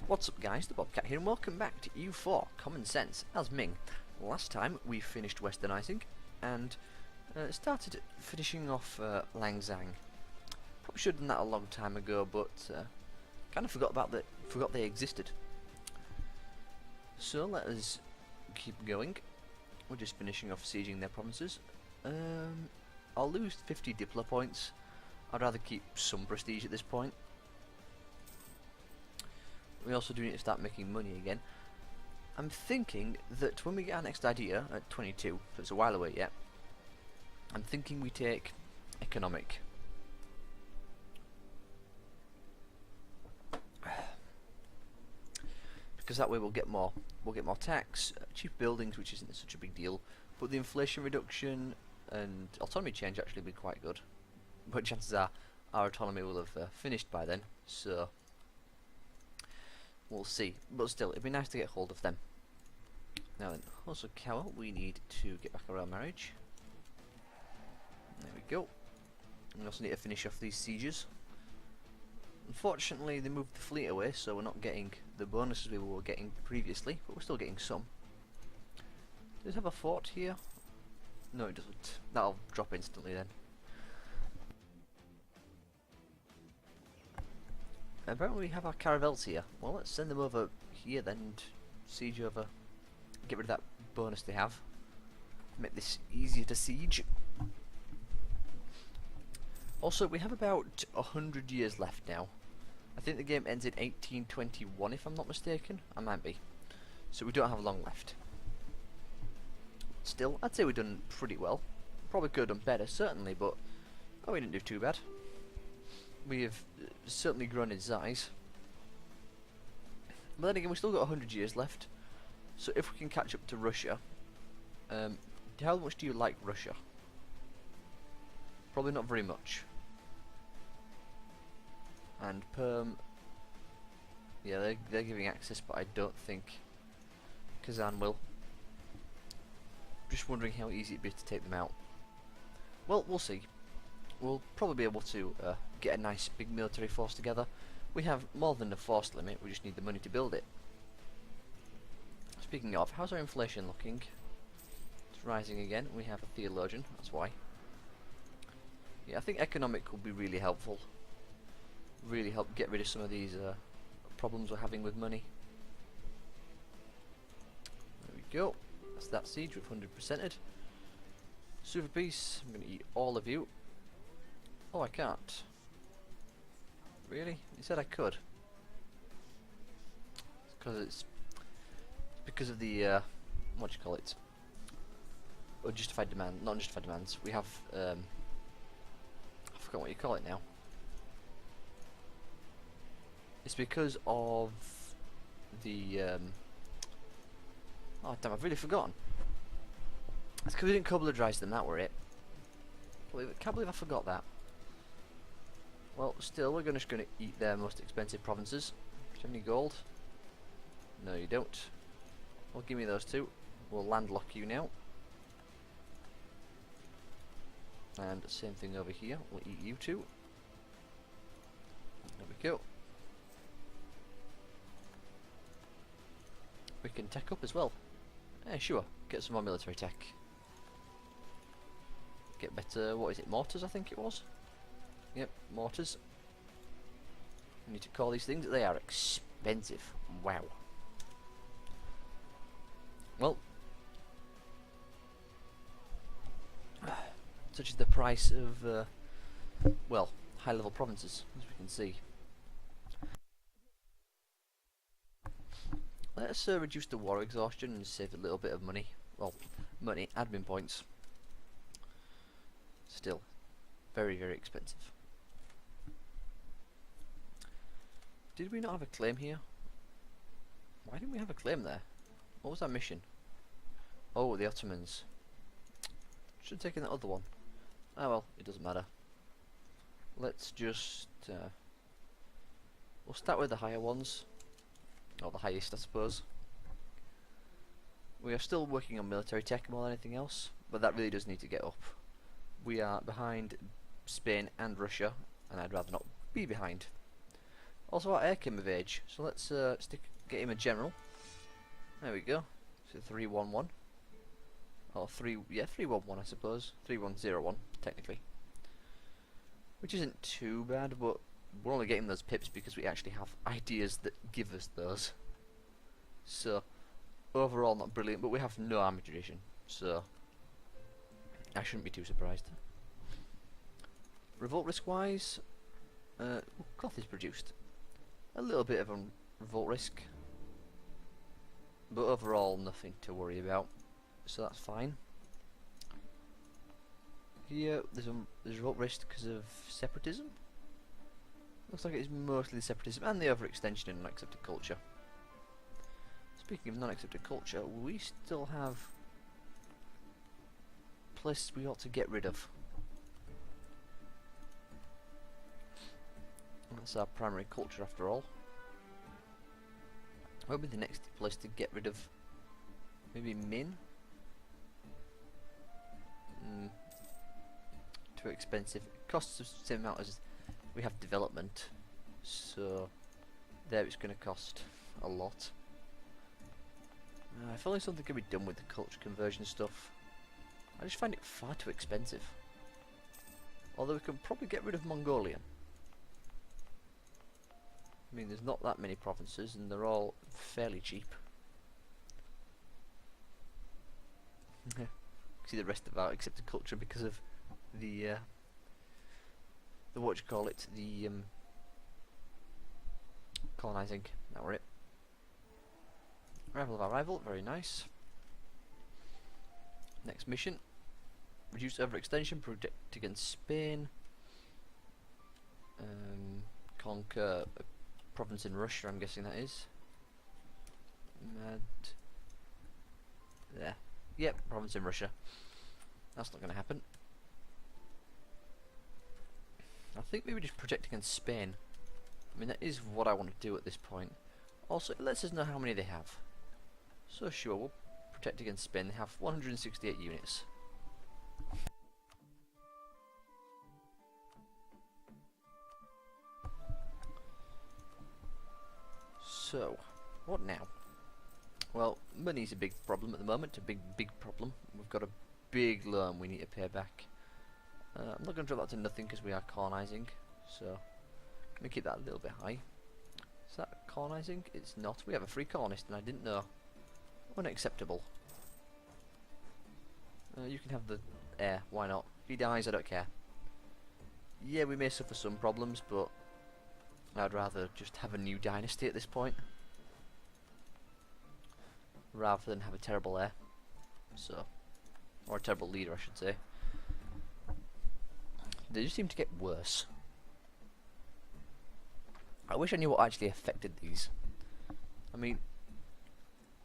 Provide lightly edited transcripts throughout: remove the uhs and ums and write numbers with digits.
What's up guys, the Bobcat here and welcome back to EU4 Common Sense as Ming. Last time we finished westernising and started finishing off Langzang. Probably should have done that a long time ago, but kind of forgot they existed. So let us keep going. We're just finishing off sieging their provinces. I'll lose 50 Diplo points. I'd rather keep some prestige at this point. We also do need to start making money again. I'm thinking that when we get our next idea at 22, so it's a while away yet, I'm thinking we take economic. Because that way we'll get more tax, cheap buildings, which isn't such a big deal, but the inflation reduction and autonomy change actually be quite good. But chances are our autonomy will have finished by then, so we'll see. But still, it'd be nice to get hold of them. Now then, also Cower, we need to get back around marriage. There we go. We also need to finish off these sieges. Unfortunately, they moved the fleet away, so we're not getting the bonuses we were getting previously, but we're still getting some. Does it have a fort here? No, it doesn't. That'll drop instantly then. Apparently we have our caravels here. Well, let's send them over here then and siege over. Get rid of that bonus they have. Make this easier to siege. Also, we have about 100 years left now. I think the game ends in 1821 if I'm not mistaken. I might be. So we don't have long left. Still, I'd say we've done pretty well. Probably could have done better, certainly, but we didn't do too bad. We have certainly grown in size. But then again, we've still got 100 years left. So if we can catch up to Russia, how much do you like Russia? Probably not very much. And Perm, yeah, they're giving access, but I don't think Kazan will. Just wondering how easy it'd be to take them out. Well, we'll see. We'll probably be able to get a nice big military force together. We have more than a force limit, we just need the money to build it. Speaking of, how's our inflation looking? It's rising again. We have a theologian, that's why. Yeah, I think economic will be really helpful. Really help get rid of some of these problems we're having with money. There we go. That's that siege, we've 100%ed. Super Peace, I'm going to eat all of you. Oh, I can't. Really? You said I could. It's because of the what do you call it? Unjustified demand, not unjustified demands. We have I forgot what you call it now. It's because of the oh damn, I've really forgotten. It's because we didn't Kobladrise them, that were it. Can't believe I forgot that. Well, still, we're just going to eat their most expensive provinces. Do you have any gold? No, you don't. Well, give me those two. We'll landlock you now. And same thing over here. We'll eat you two. There we go. We can tech up as well. Yeah, sure. Get some more military tech. Get better, what is it, mortars I think it was? Yep, mortars. I need to call these things. They are expensive. Wow. Well, such is the price of, well, high-level provinces, as we can see. Let's reduce the war exhaustion and save a little bit of money. Well, money, admin points. Still, very, very expensive. Did we not have a claim here? Why didn't we have a claim there? What was our mission? Oh, the Ottomans. Should have taken that other one. Ah well, it doesn't matter. Let's just we'll start with the higher ones. Or the highest, I suppose. We are still working on military tech more than anything else, but that really does need to get up. We are behind Spain and Russia, and I'd rather not be behind. Also, our heir came of age, so let's get him a general. There we go. So 311. Or 311 I suppose. 3101 technically. Which isn't too bad, but we're only getting those pips because we actually have ideas that give us those. So overall not brilliant, but we have no army tradition, so I shouldn't be too surprised. Revolt risk wise, cloth is produced. A little bit of a revolt risk, but overall nothing to worry about, so that's fine. Here there's revolt risk because of separatism. Looks like it's mostly separatism and the overextension in non-accepted culture. Speaking of non-accepted culture, we still have places we ought to get rid of. That's our primary culture after all. What would be the next place to get rid of? Maybe Ming? Too expensive. It costs the same amount as we have development, so there it's going to cost a lot. If only something could be done with the culture conversion stuff. I just find it far too expensive. Although we could probably get rid of Mongolian. I mean, there's not that many provinces and they're all fairly cheap. See the rest of our accepted culture because of the what you call it, the colonizing. That were it. Arrival of our rival, very nice. Next mission. Reduce overextension, protect against Spain. Conquer a province in Russia, I'm guessing that is. There. Yep, province in Russia. That's not going to happen. I think maybe just protect against Spain. I mean, that is what I want to do at this point. Also, it lets us know how many they have. So sure, we'll protect against Spain. They have 168 units. So, what now? Well, money's a big problem at the moment, a big problem. We've got a big loan we need to pay back. I'm not going to drop that to nothing because we are colonizing, so I'm going to keep that a little bit high. Is that colonizing? It's not. We have a free colonist and I didn't know. Unacceptable. You can have the heir, why not? If he dies, I don't care. Yeah, we may suffer some problems, but I'd rather just have a new dynasty at this point, rather than have a terrible heir. So, or a terrible leader, I should say. They just seem to get worse. I wish I knew what actually affected these. I mean,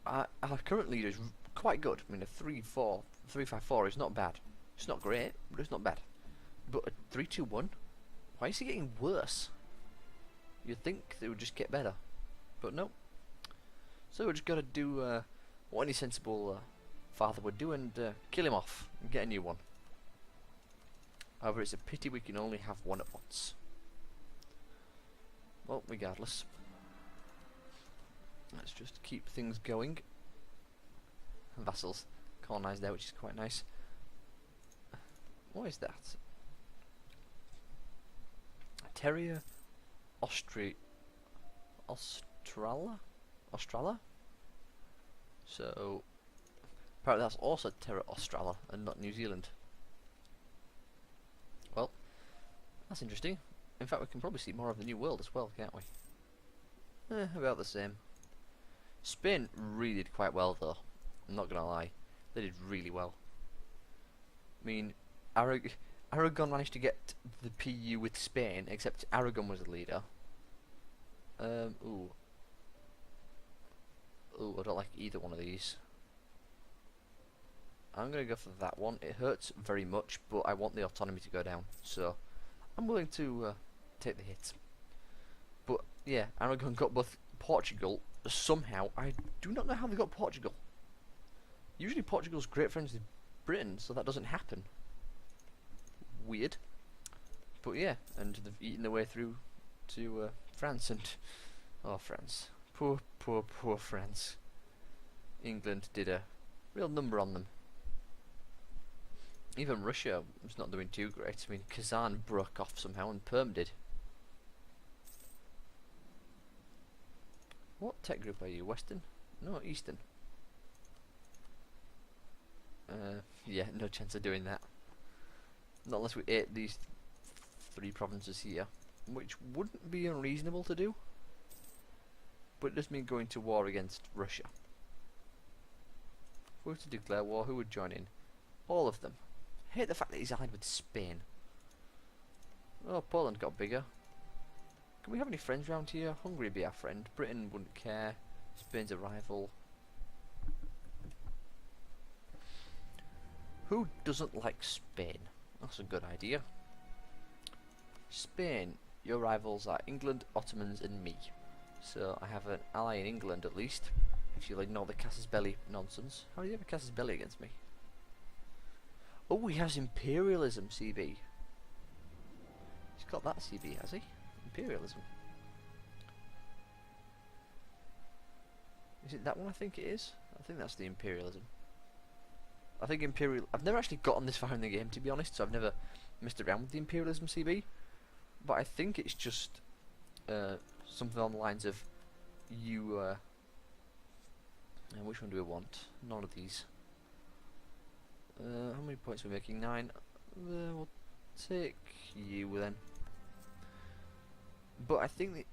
our current leader is quite good. I mean, a 354 is not bad. It's not great, but it's not bad. But a 321, why is he getting worse? You'd think they would just get better, but no. So we just got to do what any sensible father would do and kill him off and get a new one. However, it's a pity we can only have one at once. Well, regardless, let's just keep things going. Vassals colonized there, which is quite nice. What is that? Terrier Australa? So apparently that's also Terra Australa and not New Zealand. Well, that's interesting. In fact, we can probably see more of the New World as well, can't we? About the same. Spain really did quite well though, I'm not gonna lie. They did really well. I mean, Aragon managed to get the PU with Spain, except Aragon was the leader. Ooh, I don't like either one of these. I'm gonna go for that one. It hurts very much, but I want the autonomy to go down, so I'm willing to take the hit. But yeah, Aragon got both Portugal somehow. I do not know how they got Portugal. Usually Portugal's great friends with Britain, so that doesn't happen. Weird. But yeah, and they've eaten their way through to France and... Oh, France. Poor, poor, poor France. England did a real number on them. Even Russia was not doing too great. I mean, Kazan broke off somehow and Perm did. What tech group are you? Western? No, Eastern. Yeah, no chance of doing that. Not unless we ate these 3 provinces here, which wouldn't be unreasonable to do. But it does mean going to war against Russia. If we were to declare war, who would join in? All of them. I hate the fact that he's allied with Spain. Oh, Poland got bigger. Can we have any friends around here? Hungary would be our friend. Britain wouldn't care. Spain's a rival. Who doesn't like Spain? That's a good idea. Spain, your rivals are England, Ottomans and me. So I have an ally in England at least. If you'll ignore the Casus Belli nonsense. How do you have a Casus Belli against me? Oh, he has imperialism, CB. He's got that CB, has he? Imperialism. Is it that one? I think it is. I think that's the imperialism. I think imperial... I've never actually gotten this far in the game, to be honest, so I've never messed around with the imperialism CB. But I think it's just something on the lines of you... which one do we want? None of these. How many points are we making? 9. We'll take you then. But I think that...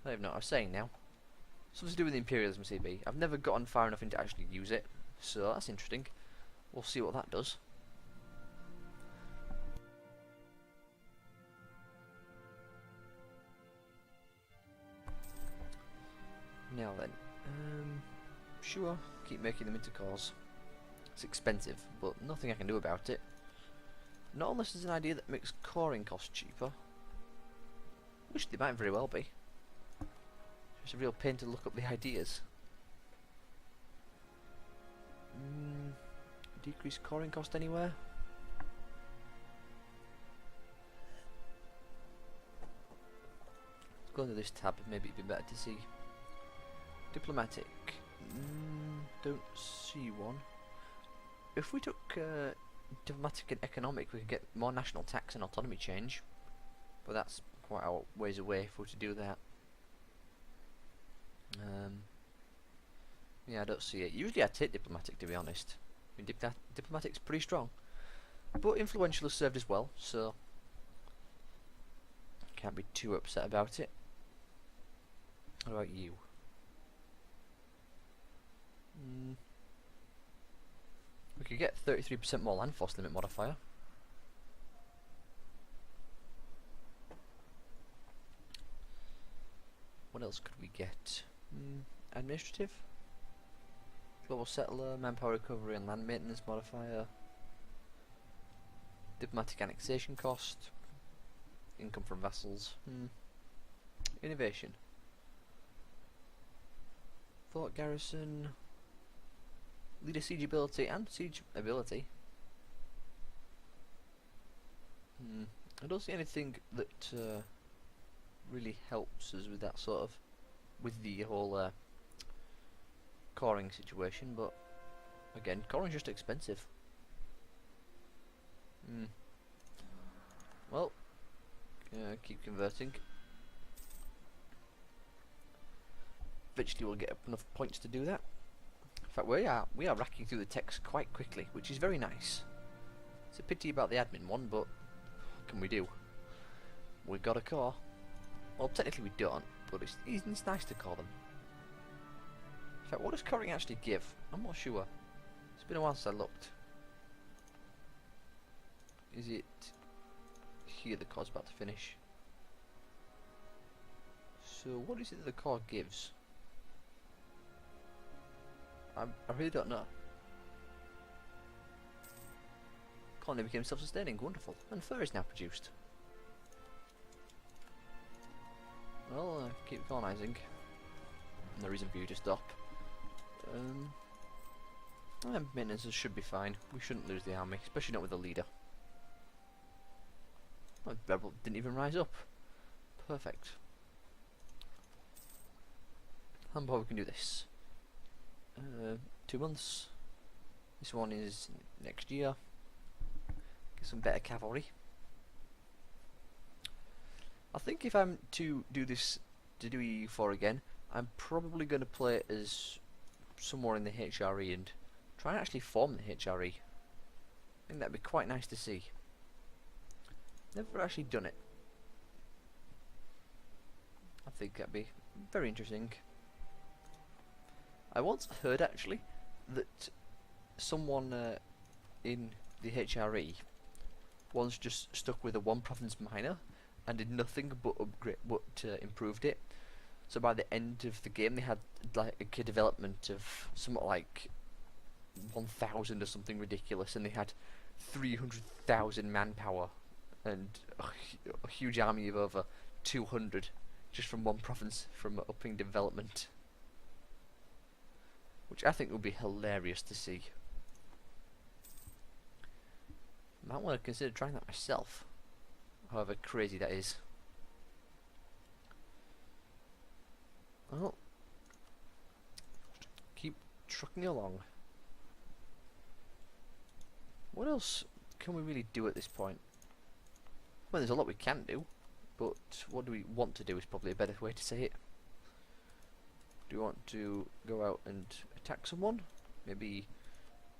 I don't know what I was saying now. Something to do with the imperialism CB. I've never gotten far enough into actually use it, so that's interesting. We'll see what that does. Now then, sure, keep making them into cores. It's expensive, but nothing I can do about it. Not unless there's an idea that makes coring costs cheaper. Which they might very well be. It's a real pain to look up the ideas. Decrease coring cost anywhere? Let's go into this tab, maybe it'd be better to see. Diplomatic. Don't see one. If we took diplomatic and economic, we could get more national tax and autonomy change. But that's quite a ways away if we were to do that. Yeah, I don't see it. Usually I take diplomatic, to be honest. I mean, diplomatic's pretty strong. But influential has served as well, so... can't be too upset about it. What about you? We could get 33% more land force limit modifier. What else could we get? Administrative? Global settler, manpower recovery and land maintenance modifier. Diplomatic annexation cost. Income from vassals. Innovation. Fort garrison. Leader siege ability and siege ability. I don't see anything that really helps us with that sort of, with the whole coring situation, but again, coring's just expensive. Well, keep converting. Eventually we'll get enough points to do that. In fact, we are racking through the text quite quickly, which is very nice. It's a pity about the admin one, but what can we do? We've got a core. Well, technically we don't, but it's nice to call them. In fact, what does coring actually give? I'm not sure. It's been a while since I looked. Is it here the core's about to finish? So what is it that the core gives? I really don't know. Colony became self-sustaining, wonderful. And fur is now produced. Well, keep colonising. No reason for you to stop. Maintenance should be fine. We shouldn't lose the army, especially not with the leader. Oh, the rebel didn't even rise up. Perfect. How about we can do this? 2 months. This one is next year. Get some better cavalry. I think if I'm to do this, to do EU4 again, I'm probably going to play as somewhere in the HRE and try and actually form the HRE. I think that'd be quite nice to see. Never actually done it. I think that'd be very interesting. I once heard actually that someone in the HRE once just stuck with a one province minor and did nothing but upgrade, improved it. So by the end of the game, they had like a development of somewhat like 1,000 or something ridiculous, and they had 300,000 manpower and a huge army of over 200 just from one province from upping development, which I think would be hilarious to see. Might want to consider trying that myself, however crazy that is. Well, keep trucking along. What else can we really do at this point? Well, there's a lot we can do, but what do we want to do is probably a better way to say it. Do we want to go out and attack someone? Maybe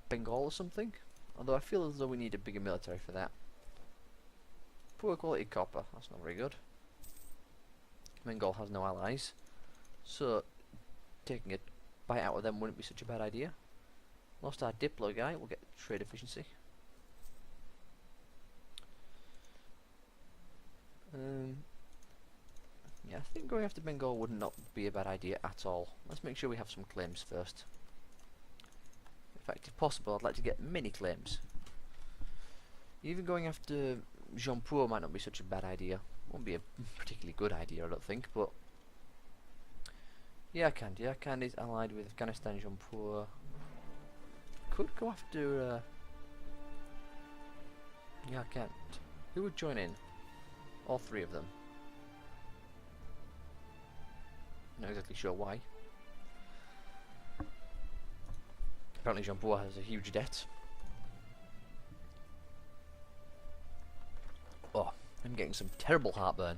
Bengal or something? Although I feel as though we need a bigger military for that. Poor quality copper, that's not very good. Bengal has no allies, so taking a bite out of them wouldn't be such a bad idea. Lost our Diplo guy, we'll get trade efficiency. Yeah, I think going after Bengal would not be a bad idea at all. Let's make sure we have some claims first. In fact, if possible, I'd like to get many claims. Even going after Jampur might not be such a bad idea. Won't be a particularly good idea, I don't think, but Yarkand. Yarkand is allied with Afghanistan, Jampur. Could go after Yarkand. Who would join in? All three of them. Not exactly sure why. Apparently Jampur has a huge debt. Oh, I'm getting some terrible heartburn.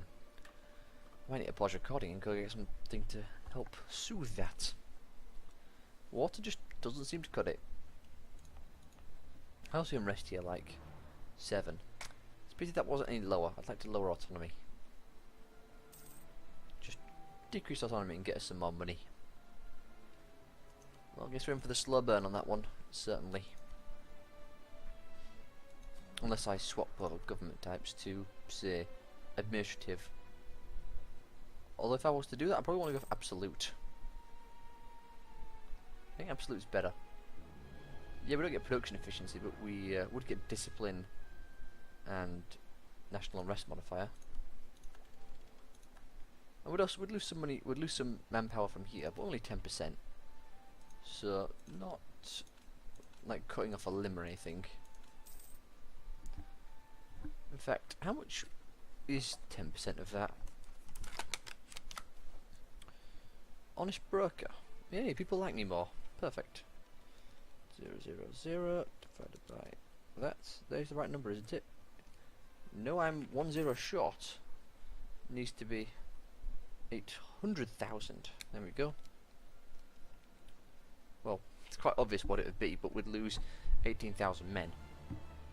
I might need to pause recording and go get something to help soothe that. Water just doesn't seem to cut it. How's the unrest here like? 7. It's a pity that wasn't any lower. I'd like to lower autonomy. Just decrease autonomy and get us some more money. Well, I guess we're in for the slow burn on that one, certainly. Unless I swap over government types to, say, administrative. Although if I was to do that, I probably want to go for absolute. I think absolute's better. Yeah, we don't get production efficiency, but we would get discipline and national unrest modifier. And we'd lose some money, we'd lose some manpower from here, but only 10%. So not like cutting off a limb or anything. In fact, how much is 10% of that? Honest broker. Yay, people like me more. Perfect. 0, 0, 0 divided by that. There's the right number, isn't it? No, I'm 1 0 short. Needs to be 800,000. There we go. Well, it's quite obvious what it would be, but we'd lose 18,000 men.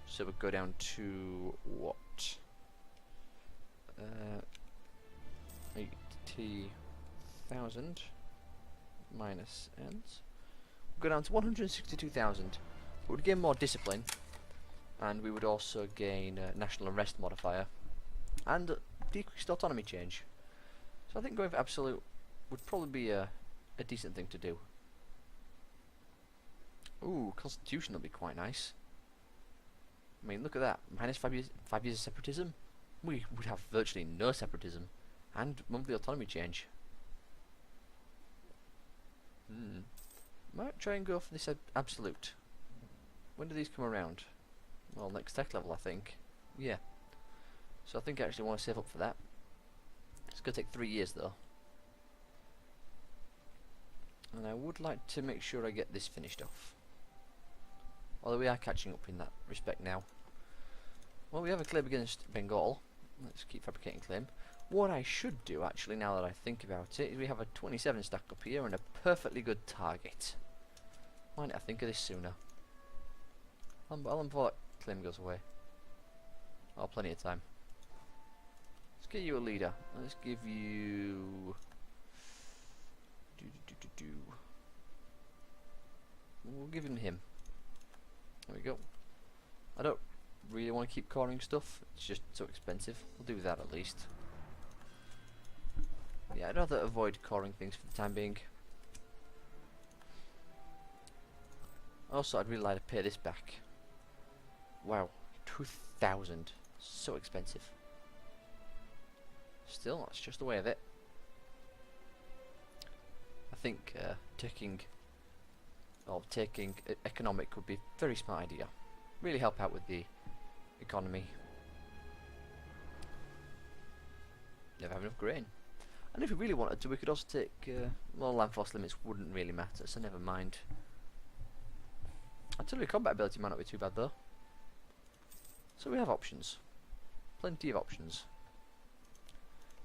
So we'd go down to what? 80,000 minus ends. We'd go down to 162,000. But we'd gain more discipline, and we would also gain national unrest modifier and decreased autonomy change. So I think going for absolute would probably be a decent thing to do. Ooh, constitution would be quite nice. I mean, look at that. Minus 5 years of separatism. We would have virtually no separatism, and monthly autonomy change. Might try and go for this absolute. When do these come around? Well, next tech level, I think. Yeah. So I think I actually want to save up for that. It's going to take 3 years though. And I would like to make sure I get this finished off. Although we are catching up in that respect now. Well, we have a claim against Bengal. Let's keep fabricating claim. What I should do, actually, now that I think about it, is we have a 27 stack up here and a perfectly good target. Why didn't I think of this sooner? How long before that claim goes away? Oh, plenty of time. Let's get you a leader. Let's give you... We'll give him him. There we go. I don't really want to keep coring stuff. It's just so expensive. We'll do that at least. Yeah, I'd rather avoid coring things for the time being. Also, I'd really like to pay this back. Wow, 2,000. So expensive. Still, that's just the way of it. I think taking economic would be a very smart idea. Really help out with the economy. Never have enough grain. And if we really wanted to, we could also take well, land force limits wouldn't really matter, so never mind. Artillery combat ability might not be too bad though. So we have options. Plenty of options.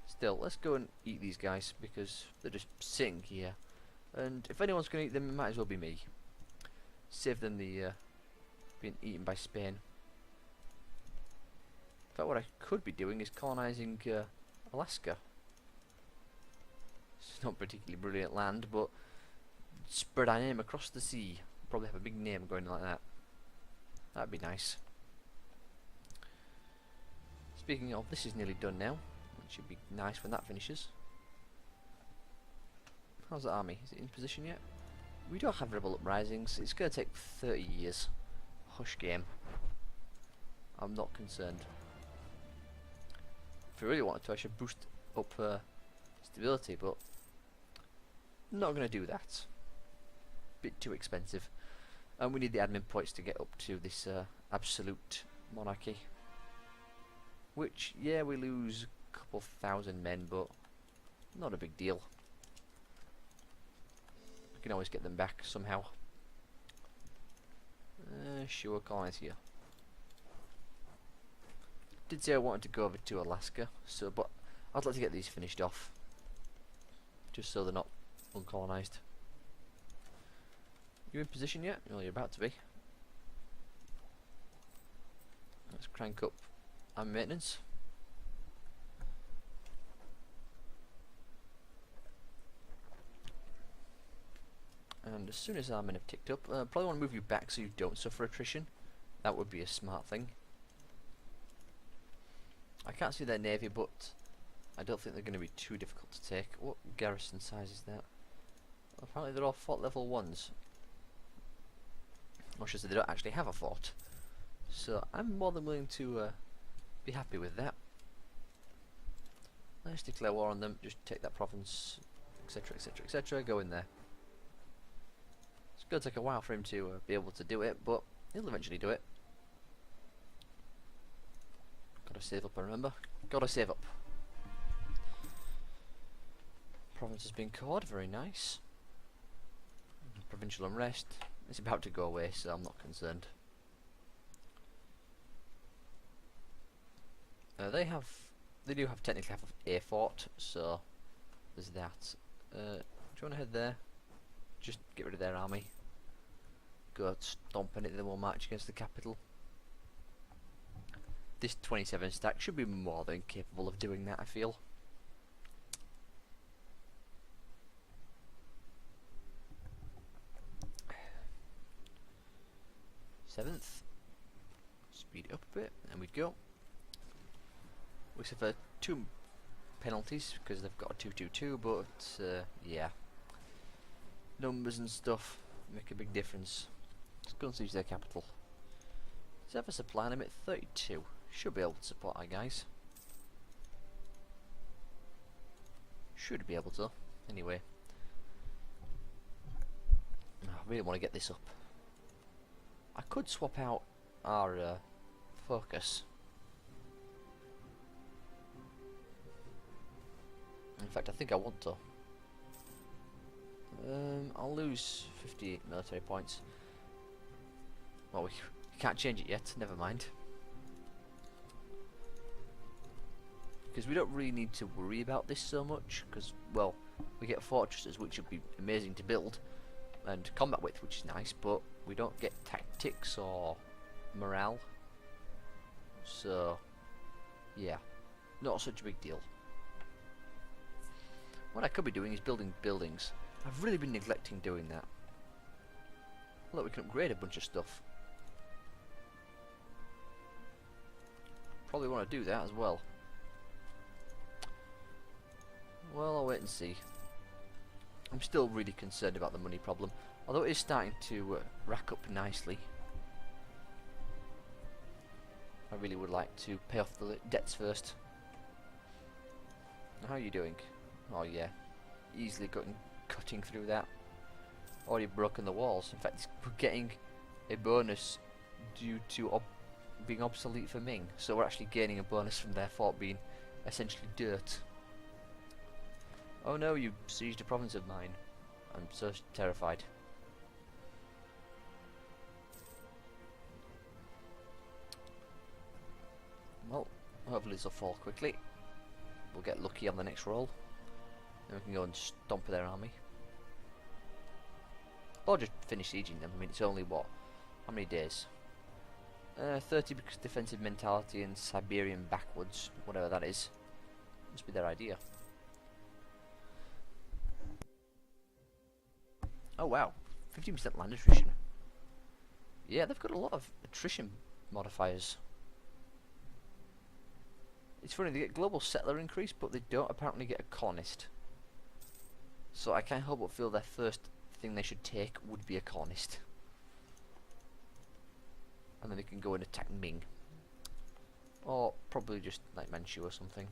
Still, let's go and eat these guys because they're just sitting here. And if anyone's going to eat them, it might as well be me. Save them the being eaten by Spain. In fact, what I could be doing is colonising Alaska. It's not particularly brilliant land, but spread our name across the sea. Probably have a big name going like that. That'd be nice. Speaking of, this is nearly done now. It should be nice when that finishes. How's the army? Is it in position yet? We don't have rebel uprisings. It's going to take 30 years. Hush game. I'm not concerned. If I really wanted to, I should boost up stability, but I'm not going to do that. Bit too expensive. And we need the admin points to get up to this absolute monarchy. Which, yeah, we lose a couple thousand men, but not a big deal. We can always get them back somehow. Sure, colonize here. Did say I wanted to go over to Alaska, so but I'd like to get these finished off, just so they're not uncolonised. You in position yet? Well, you're about to be. Let's crank up our maintenance. And as soon as our men have ticked up, probably want to move you back so you don't suffer attrition. That would be a smart thing. I can't see their navy, but I don't think they're going to be too difficult to take. What garrison size is that? Apparently they're all fort level 1s. Or should I say they don't actually have a fort. So I'm more than willing to be happy with that. Let's declare war on them, just take that province, etc, etc, etc, go in there. It's going to take a while for him to be able to do it, but he'll eventually do it. Gotta save up, I remember. Gotta save up. Province has been caught, very nice. Provincial unrest. It's about to go away, so I'm not concerned. They do have technically have a fort, so there's that. Do you want to head there? Just get rid of their army. Go stomping it, then we'll march against the capital. This 27 stack should be more than capable of doing that, I feel. Seventh. Speed it up a bit, and we'd go. We suffer 2 penalties because they've got a 222, but yeah, numbers and stuff make a big difference. Let's go and siege their capital. Does it have a supply limit? 32. Should be able to support our guys. Should be able to. Anyway, I really want to get this up. I could swap out our focus. In fact, I think I want to. I'll lose 58 military points. Well, we can't change it yet, never mind. Because we don't really need to worry about this so much, because, well, we get fortresses, which would be amazing to build, and combat with, which is nice, but we don't get tactics or morale. So, yeah, not such a big deal. What I could be doing is building buildings. I've really been neglecting doing that. Look, we can upgrade a bunch of stuff. Probably want to do that as well. Well, I'll wait and see. I'm still really concerned about the money problem, although it is starting to rack up nicely. I really would like to pay off the debts first. How are you doing? Oh yeah, easily cutting through that. Already broken the walls. In fact, we're getting a bonus due to being obsolete for Ming, so we're actually gaining a bonus from their fort being essentially dirt. Oh no, you sieged a province of mine. I'm so terrified. Well, hopefully this will fall quickly. We'll get lucky on the next roll. Then we can go and stomp their army. Or just finish sieging them. I mean, it's only what? How many days? 30 because defensive mentality and Siberian backwards, whatever that is. Must be their idea. Oh wow, 15% land attrition. Yeah, they've got a lot of attrition modifiers. It's funny, they get global settler increase, but they don't apparently get a colonist. So I can't help but feel their first thing they should take would be a colonist. And then they can go and attack Ming. Or probably just like Manchu or something.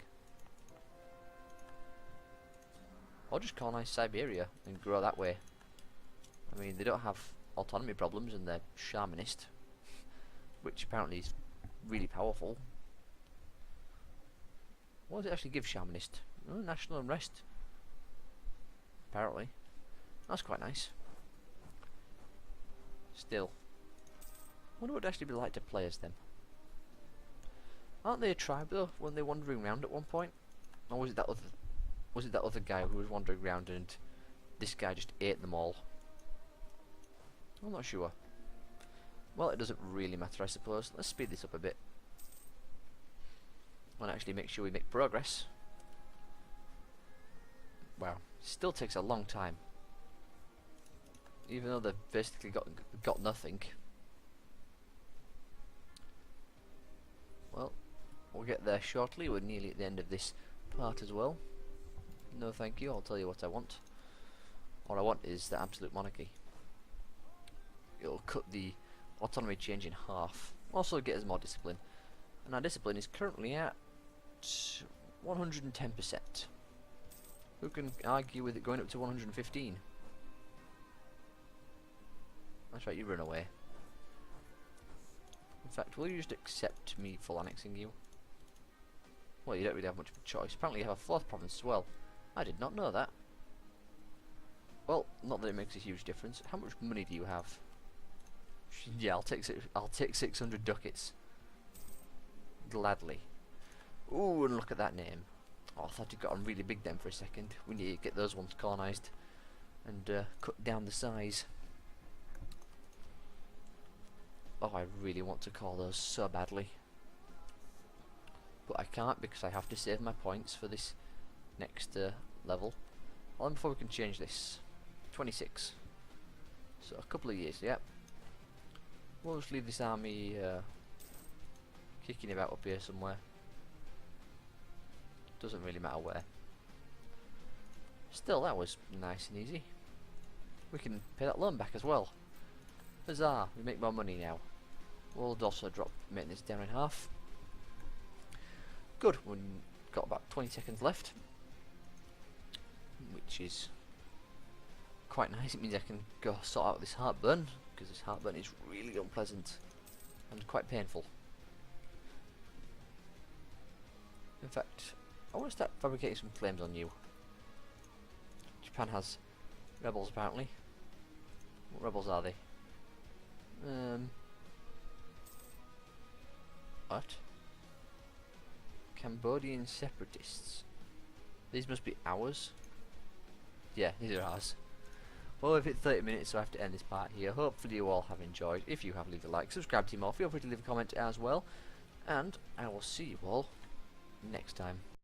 Or just colonize Siberia and grow that way. I mean, they don't have autonomy problems and they're shamanist, which apparently is really powerful. What does it actually give shamanist? Oh, national unrest. Apparently. That's quite nice. Still. I wonder what it would actually be like to play as them. Aren't they a tribe though, when they're wandering around at one point? Or was it that other guy who was wandering around and this guy just ate them all? I'm not sure. Well, it doesn't really matter, I suppose. Let's speed this up a bit. And actually make sure we make progress. Wow, still takes a long time. Even though they've basically got nothing. Well, we'll get there shortly. We're nearly at the end of this part as well. No thank you, I'll tell you what I want. What I want is the absolute monarchy. It'll cut the autonomy change in half. Also get us more discipline. And our discipline is currently at 110%. Who can argue with it going up to 115? That's right, you run away. In fact, will you just accept me full annexing you? Well, you don't really have much of a choice. Apparently you have a fourth province as well. I did not know that. Well, not that it makes a huge difference. How much money do you have? Yeah, I'll take 600 ducats. Gladly. Ooh, and look at that name. Oh, I thought it got on really big then for a second. We need to get those ones colonised and cut down the size. Oh, I really want to call those so badly. But I can't because I have to save my points for this next level. Well, before we can change this. 26. So a couple of years, yep. We'll just leave this army kicking about up here somewhere. Doesn't really matter where. Still, that was nice and easy. We can pay that loan back as well. Huzzah, we make more money now. We'll also drop maintenance down in half. Good, we've got about 20 seconds left. Which is quite nice. It means I can go sort out this heartburn, because this heartburn is really unpleasant and quite painful. In fact, I want to start fabricating some claims on you. Japan has rebels apparently. What rebels are they? What? Cambodian separatists. These must be ours. Yeah, these are ours. Well, we've hit 30 minutes, so I have to end this part here. Hopefully you all have enjoyed. If you have, leave a like, subscribe to more. Feel free to leave a comment as well. And I will see you all next time.